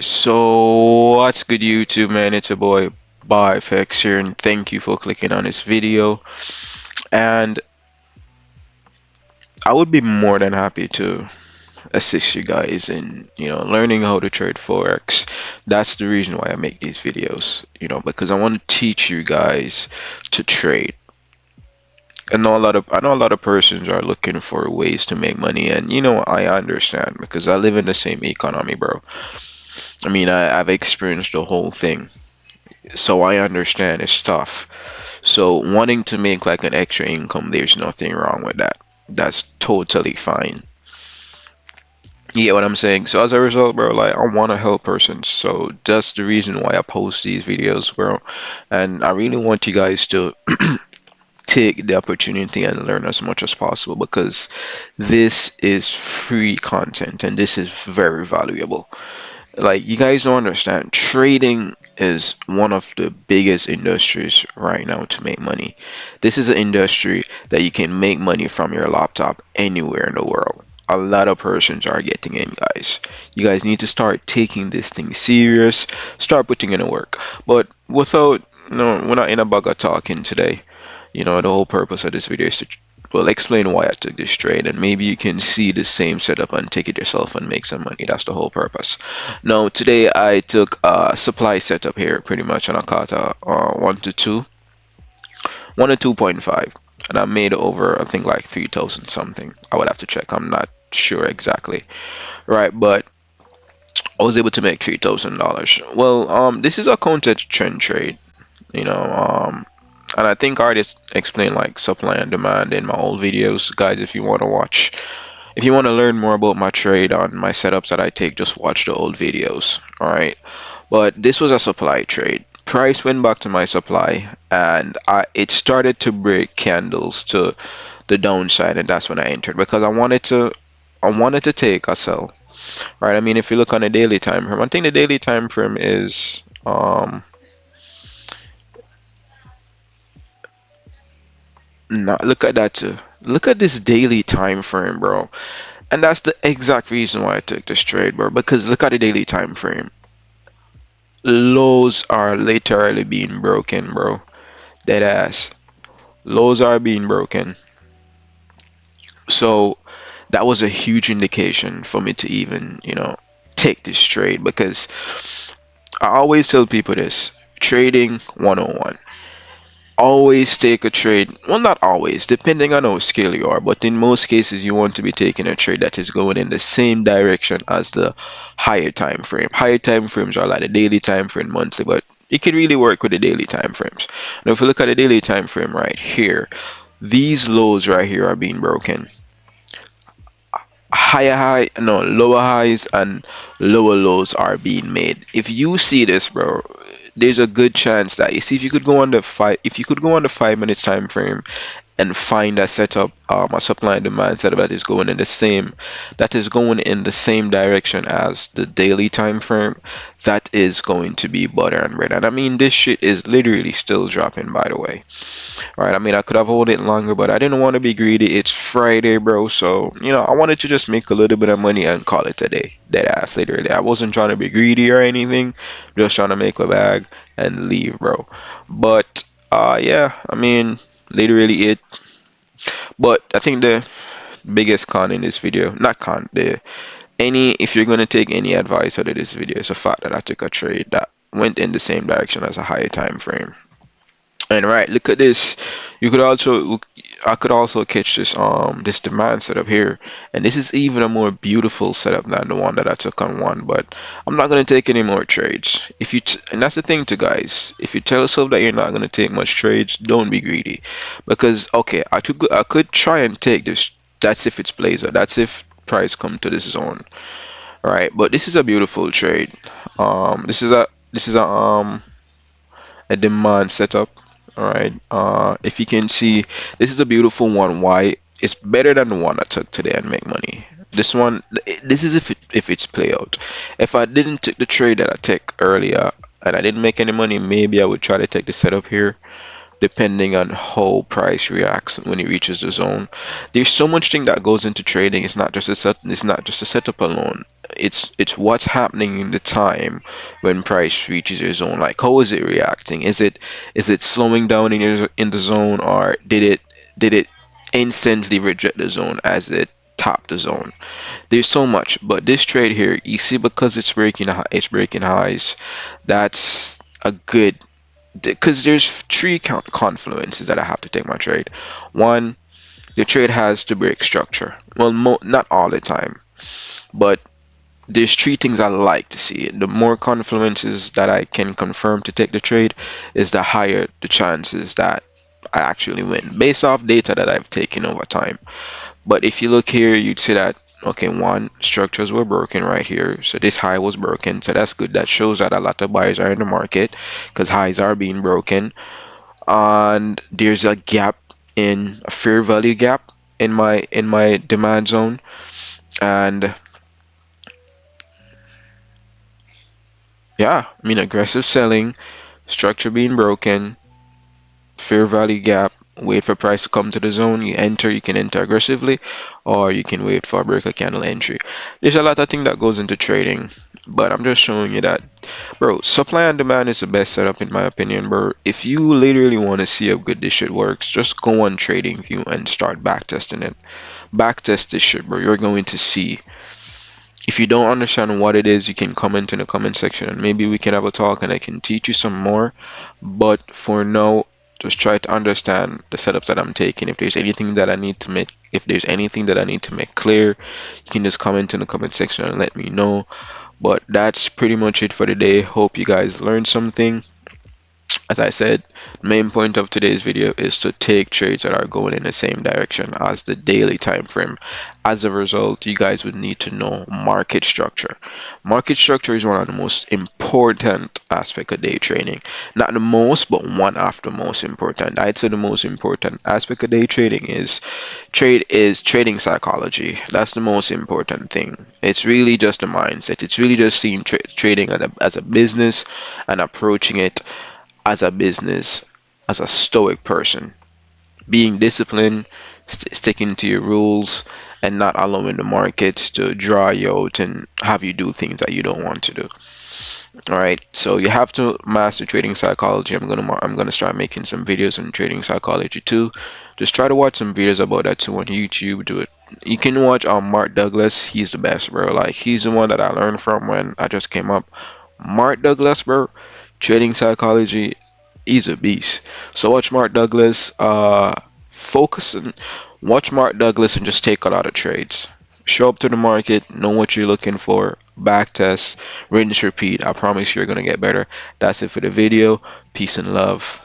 So, what's good, YouTube, man? It's your boy, forex here, and thank you for clicking on this video. And I would be more than happy to assist you guys in, learning how to trade forex. That's the reason why I make these videos, because I want to teach you guys to trade. I know a lot of persons are looking for ways to make money, and I understand because I live in the same economy, bro. I mean, I've experienced the whole thing. So I understand it's tough. So wanting to make like an extra income, there's nothing wrong with that. That's totally fine. You get what I'm saying? So as a result, bro, like I want to help persons. So that's the reason why I post these videos, bro. And I really want you guys to take the opportunity and learn as much as possible because this is free content and this is very valuable. Like you guys don't understand, trading is one of the biggest industries right now to make money. This is an industry that you can make money from your laptop anywhere in the world. A lot of persons are getting in, guys. You guys need to start taking this thing serious, start putting in the work. But without, no, we're not in a bag of talking today. The whole purpose of this video is to, well, explain why I took this trade, and maybe you can see the same setup and take it yourself and make some money. That's the whole purpose. Now, today I took a supply setup here, pretty much on a kata 1 to 2.5, and I made over, I think, like 3,000 something. I would have to check. I'm not sure exactly, right? But I was able to make $3,000. Well, this is a counter trend trade, you know, um, and I think I already explained like supply and demand in my old videos, guys. If you want to watch, if you want to learn more about my trade on my setups that I take, just watch the old videos. All right. But this was a supply trade. Price went back to my supply, and it started to break candles to the downside, and that's when I entered because I wanted to take a sell. Right. I mean, if you look on the daily time frame, I think the daily time frame is not, look at that too. Look at this daily time frame, bro. And that's the exact reason why I took this trade, bro. Because look at the daily time frame. Lows are literally being broken, bro. Dead ass. Lows are being broken. So that was a huge indication for me to even, take this trade because I always tell people this trading 101. Always take a trade. Well, not always, depending on how skilled you are, but in most cases, you want to be taking a trade that is going in the same direction as the higher time frame. Higher time frames are like the daily time frame, monthly, but you can really work with the daily time frames. Now, if you look at the daily time frame right here, these lows right here are being broken. No, lower highs and lower lows are being made. If you see this, bro, there's a good chance that you see if you could go on the five, if you could go on the 5 minutes time frame and find a setup, a supply and demand setup that is going in the same direction as the daily time frame, that is going to be butter and bread. And I mean, this shit is literally still dropping, by the way. Right, I mean, I could have hold it longer, but I didn't want to be greedy. It's Friday, bro, so I wanted to just make a little bit of money and call it a day. Dead ass, literally. I wasn't trying to be greedy or anything, just trying to make a bag and leave, bro. But yeah, I mean, literally it. But I think the biggest con in this video, not con, the any if you're gonna take any advice out of this video, it's the fact that I took a trade that went in the same direction as a higher time frame. And right, look at this. I could also catch this demand setup here, and this is even a more beautiful setup than the one that I took on one. But I'm not gonna take any more trades. And that's the thing, to guys. If you tell yourself that you're not gonna take much trades, don't be greedy, because okay, I could try and take this. That's if it's blazer. That's if price come to this zone, right? But this is a beautiful trade. This is a demand setup. All right. If you can see, this is a beautiful one. Why? It's better than the one I took today and make money. This one, this is if it's play out. If I didn't take the trade that I took earlier and I didn't make any money, maybe I would try to take the setup here. depending on how price reacts when it reaches the zone. There's so much thing that goes into trading. It's not just a setup alone. It's what's happening in the time when price reaches your zone. Like how is it reacting? Is it slowing down in the zone, or did it instantly reject the zone as it topped the zone? There's so much, but this trade here, you see, because it's breaking highs. That's a good, because there's three confluences that I have to take my trade. One, the trade has to break structure. Well, not all the time, but there's three things I like to see. The more confluences that I can confirm to take the trade, is the higher the chances that I actually win, based off data that I've taken over time. But if you look here, you'd see that, okay, one, structures were broken right here. So this high was broken. So that's good. That shows that a lot of buyers are in the market because highs are being broken. And there's a gap, in a fair value gap in my demand zone. And yeah, I mean, aggressive selling, structure being broken, fair value gap, wait for price to come to the zone. You can enter aggressively, or you can wait for a break of candle entry. There's a lot of thing that goes into trading, but I'm just showing you that, bro, supply and demand is the best setup in my opinion, bro. If you literally want to see how good this shit works, just go on TradingView and start backtesting it. Backtest this shit, bro. You're going to see. If you don't understand what it is, you can comment in the comment section and maybe we can have a talk and I can teach you some more. But for now, just try to understand the setups that I'm taking. If there's anything that I need to make clear, you can just comment in the comment section and let me know. But that's pretty much it for today. Hope you guys learned something. As I said, the main point of today's video is to take trades that are going in the same direction as the daily time frame. As a result, you guys would need to know market structure. Market structure is one of the most important aspect of day trading. Not the most, but one of the most important. I'd say the most important aspect of day trading is trading psychology. That's the most important thing. It's really just a mindset. It's really just seeing trading as a business and approaching it as a business, as a stoic person, being disciplined, sticking to your rules, and not allowing the markets to draw you out and have you do things that you don't want to do. All right, so you have to master trading psychology. I'm gonna start making some videos on trading psychology too. Just try to watch some videos about that too on YouTube. Do it. You can watch Mark Douglas. He's the best, bro. Like he's the one that I learned from when I just came up. Mark Douglas, bro. Trading psychology. He's a beast. So watch Mark Douglas. Focus and watch Mark Douglas and just take a lot of trades. Show up to the market, know what you're looking for, back test, rinse, repeat. I promise you're gonna get better. That's it for the video. Peace and love.